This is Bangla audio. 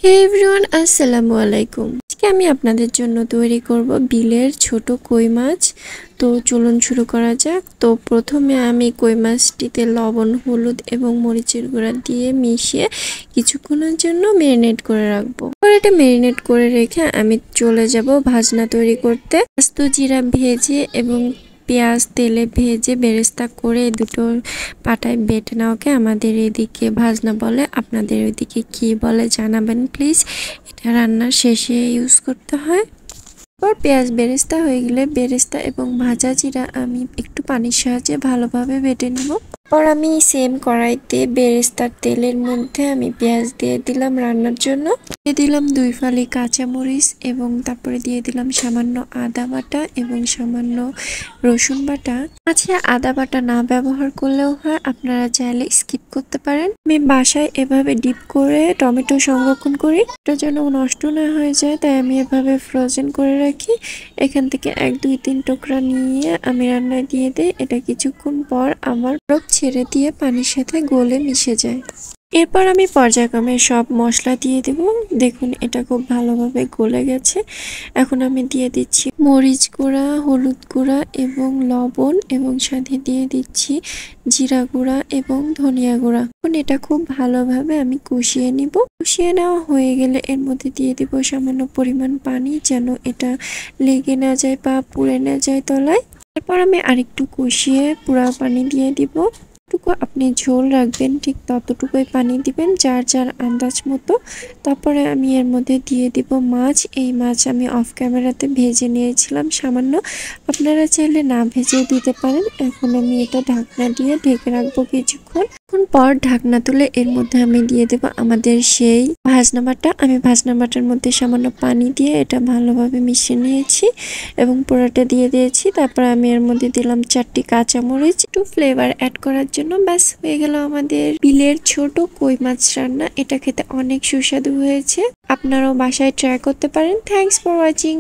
হে এভরিওয়ান, আসসালামু আলাইকুম। আজকে আমি আপনাদের জন্য তৈরি করব বিলের ছোট কই মাছ। তো চলুন শুরু করা যাক। তো প্রথমে আমি কই মাছটিতে লবণ, হলুদ এবং মরিচের গুঁড়া দিয়ে মিশিয়ে কিছুক্ষণের জন্য ম্যারিনেট করে রাখবো। পরে এটা ম্যারিনেট করে রেখে আমি চলে যাব ভাজনা তৈরি করতে। আস্ত জিরা ভেজে এবং পেঁয়াজ তেলে ভেজে বেরেস্তা করে দুটো পাটায় বেটে নেওয়াকে আমাদের এদিকে ভাজনা বলে। আপনাদের ওইদিকে কি বলে জানাবেন প্লিজ। এটা রান্নার শেষে ইউজ করতে হয়। পর পেঁয়াজ বেরেস্তা হয়ে গেলে বেরেস্তা এবং ভাজা জিরা আমি একটু পানির সাহায্যে ভালোভাবে বেটে নেব। পর আমি সেম কড়াইতে বেরেস্তার তেলের মধ্যে আমি পেঁয়াজ দিয়ে দিলাম রান্নার জন্য। দিয়ে দিলাম 2 ফালি কাঁচামরিচ এবং তারপরে দিয়ে দিলাম সামান্য আদা বাটা এবং সামান্য রসুন বাটা। আচ্ছা, আদা বাটা না ব্যবহার করলেও হয়, আপনারা চাইলে স্কিপ করতে পারেন। আমি বাসায় এভাবে ডিপ করে টমেটো সংরক্ষণ করি, এটা যেন নষ্ট না হয়ে যায়, তাই আমি এভাবে ফ্রোজেন করে রাখি। এখান থেকে 1-2-3 টুকরা নিয়ে আমি রান্নায় দিয়ে দিই। এটা কিছুক্ষণ পর আমার বরফ ছেড়ে দিয়ে পানির সাথে গলে মিশে যায়। এরপর আমি পর্যায়ক্রমে সব মশলা দিয়ে দেব। দেখুন এটা খুব ভালোভাবে গলে গেছে। এখন আমি দিয়ে দিচ্ছি মরিচ গুঁড়া, হলুদ গুঁড়া এবং লবণ এবং সাথে দিয়ে দিচ্ছি জিরা গুঁড়া এবং ধনিয়া গুঁড়া। এখন এটা খুব ভালোভাবে আমি কষিয়ে নিব। কষিয়ে নেওয়া হয়ে গেলে এর মধ্যে দিয়ে দিব সামান্য পরিমাণ পানি, যেন এটা লেগে না যায় বা পুড়ে না যায় তলায়। এরপর আমি আরেকটু কষিয়ে পুরা পানি দিয়ে দিব। যতটুকু আপনি ঝোল রাখবেন ঠিক ততটুকুই পানি দিবেন, যার যার আন্দাজ মতো। তারপরে আমি এর মধ্যে দিয়ে দিব মাছ। এই মাছ আমি অফ ক্যামেরাতে ভেজে নিয়েছিলাম সামান্য, আপনারা চাইলে না ভেজেও দিতে পারেন। এখন আমি এটা ঢাকনা দিয়ে ঢেকে রাখবো কিছুক্ষণ। পর ঢাকনা তুলে এর মধ্যে আমি দিয়ে দেব আমাদের সেই ভাজনা বাটা। আমি ভাজনা বাটার মধ্যে সামান্য পানি দিয়ে এটা ভালোভাবে মিশিয়ে নিয়েছি এবং পোড়াটা দিয়ে দিয়েছি। তারপর আমি এর মধ্যে দিলাম 4টি কাঁচামরিচ একটু ফ্লেভার অ্যাড করার জন্য। ব্যাস হয়ে গেল আমাদের বিলের ছোট কই মাছ রান্না। এটা খেতে অনেক সুস্বাদু হয়েছে, আপনারাও বাসায় ট্রাই করতে পারেন। Thanks for watching.